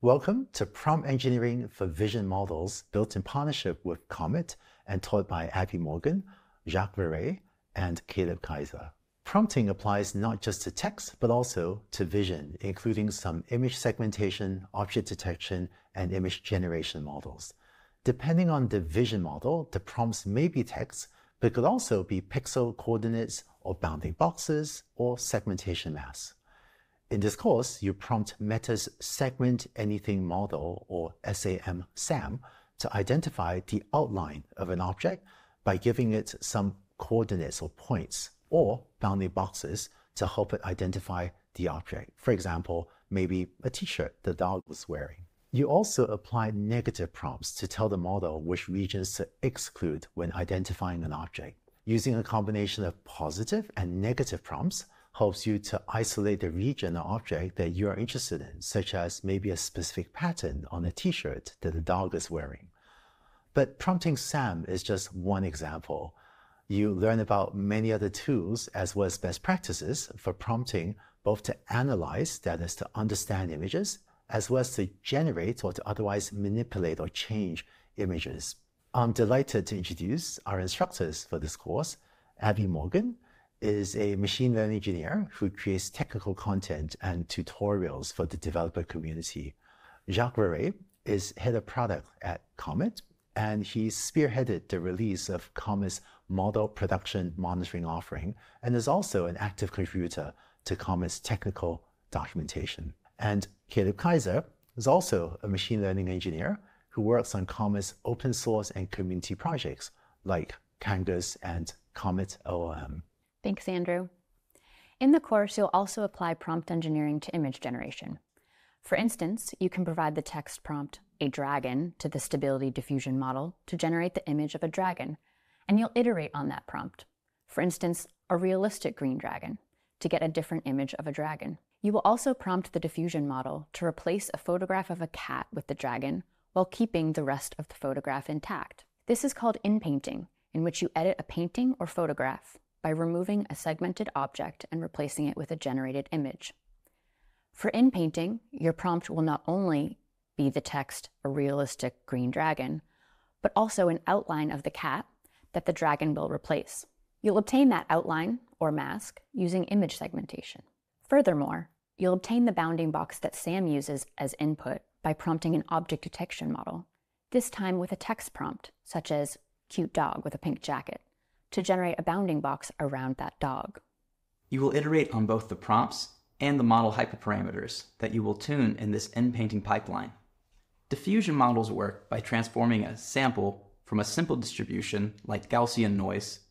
Welcome to Prompt Engineering for Vision Models, built in partnership with Comet and taught by Abby Morgan, Jacques Verre, and Caleb Kaiser. Prompting applies not just to text, but also to vision, including some image segmentation, object detection, and image generation models. Depending on the vision model, the prompts may be text, but could also be pixel coordinates or bounding boxes or segmentation masks. In this course, you prompt Meta's Segment-Anything Model, or SAM, to identify the outline of an object by giving it some coordinates or points, or bounding boxes to help it identify the object. For example, maybe a t-shirt the dog was wearing. You also apply negative prompts to tell the model which regions to exclude when identifying an object. Using a combination of positive and negative prompts helps you to isolate the region or object that you are interested in, such as maybe a specific pattern on a t-shirt that the dog is wearing. But prompting SAM is just one example. You learn about many other tools as well as best practices for prompting, both to analyze, that is to understand images, as well as to generate or to otherwise manipulate or change images. I'm delighted to introduce our instructors for this course. Abby Morgan is a machine learning engineer who creates technical content and tutorials for the developer community. Jacques Verre is head of product at Comet, and he spearheaded the release of Comet's model production monitoring offering, and is also an active contributor to Comet's technical documentation. And Caleb Kaiser is also a machine learning engineer who works on Comet's open source and community projects like Kangas and Comet LLM. Thanks, Andrew. In the course, you'll also apply prompt engineering to image generation. For instance, you can provide the text prompt, a dragon, to the Stability Diffusion model to generate the image of a dragon, and you'll iterate on that prompt. For instance, a realistic green dragon, to get a different image of a dragon. You will also prompt the diffusion model to replace a photograph of a cat with the dragon while keeping the rest of the photograph intact. This is called in-painting, in which you edit a painting or photograph by removing a segmented object and replacing it with a generated image. For in-painting, your prompt will not only be the text, a realistic green dragon, but also an outline of the cat that the dragon will replace. You'll obtain that outline, or mask, using image segmentation. Furthermore, you'll obtain the bounding box that SAM uses as input by prompting an object detection model, this time with a text prompt, such as cute dog with a pink jacket, to generate a bounding box around that dog. You will iterate on both the prompts and the model hyperparameters that you will tune in this in-painting pipeline. Diffusion models work by transforming a sample from a simple distribution, like Gaussian noise,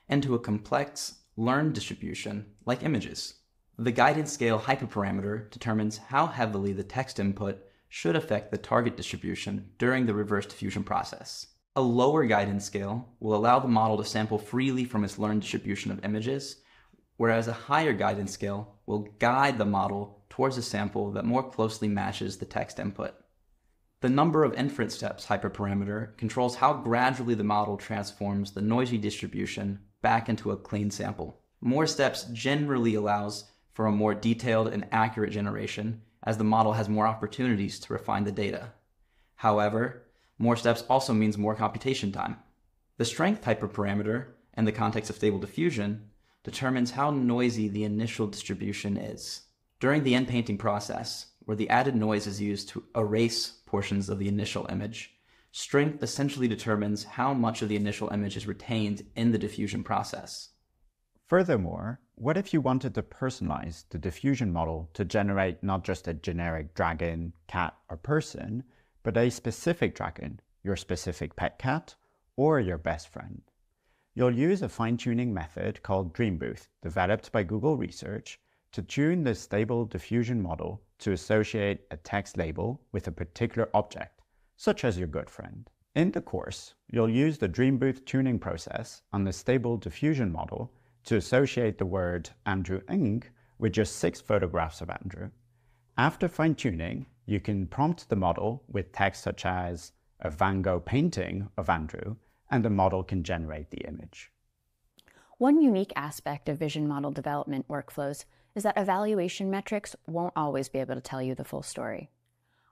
into a complex, learned distribution, like images. The guidance scale hyperparameter determines how heavily the text input should affect the target distribution during the reverse diffusion process. A lower guidance scale will allow the model to sample freely from its learned distribution of images, whereas a higher guidance scale will guide the model towards a sample that more closely matches the text input. The number of inference steps hyperparameter controls how gradually the model transforms the noisy distribution back into a clean sample. More steps generally allows for a more detailed and accurate generation, as the model has more opportunities to refine the data. However, more steps also means more computation time. The strength hyperparameter, in the context of Stable Diffusion, determines how noisy the initial distribution is. During the in-painting process, where the added noise is used to erase portions of the initial image, strength essentially determines how much of the initial image is retained in the diffusion process. Furthermore, what if you wanted to personalize the diffusion model to generate not just a generic dragon, cat, or person, but a specific dragon, your specific pet cat, or your best friend? You'll use a fine-tuning method called DreamBooth, developed by Google Research, to tune the Stable Diffusion model to associate a text label with a particular object, such as your good friend. In the course, you'll use the DreamBooth tuning process on the Stable Diffusion model to associate the word Andrew Ng with just 6 photographs of Andrew. After fine-tuning, you can prompt the model with text such as a Van Gogh painting of Andrew, and the model can generate the image. One unique aspect of vision model development workflows is that evaluation metrics won't always be able to tell you the full story.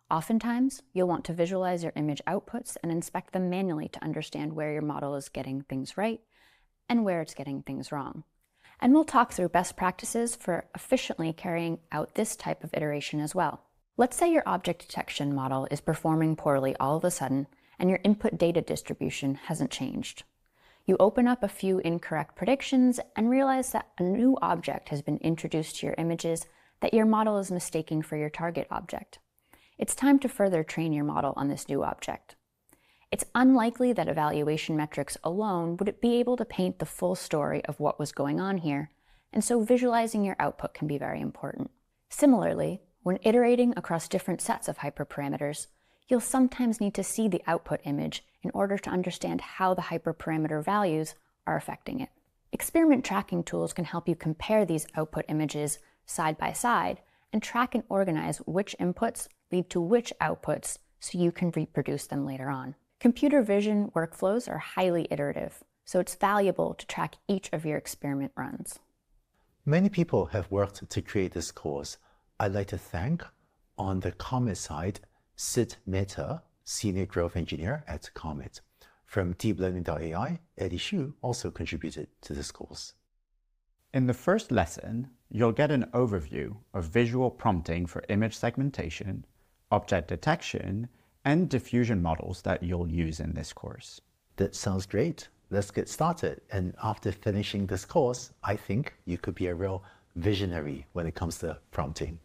Oftentimes, you'll want to visualize your image outputs and inspect them manually to understand where your model is getting things right and where it's getting things wrong. And we'll talk through best practices for efficiently carrying out this type of iteration as well. Let's say your object detection model is performing poorly all of a sudden and your input data distribution hasn't changed. You open up a few incorrect predictions and realize that a new object has been introduced to your images that your model is mistaking for your target object. It's time to further train your model on this new object. It's unlikely that evaluation metrics alone would be able to paint the full story of what was going on here, and so visualizing your output can be very important. Similarly, when iterating across different sets of hyperparameters, you'll sometimes need to see the output image in order to understand how the hyperparameter values are affecting it. Experiment tracking tools can help you compare these output images side by side and track and organize which inputs lead to which outputs so you can reproduce them later on. Computer vision workflows are highly iterative, so it's valuable to track each of your experiment runs. Many people have worked to create this course. I'd like to thank, on the Comet side, Sid Mehta, Senior Growth Engineer at Comet. From deeplearning.ai, Eddie Xu also contributed to this course. In the first lesson, you'll get an overview of visual prompting for image segmentation, object detection, and diffusion models that you'll use in this course. That sounds great. Let's get started. And after finishing this course, I think you could be a real visionary when it comes to prompting.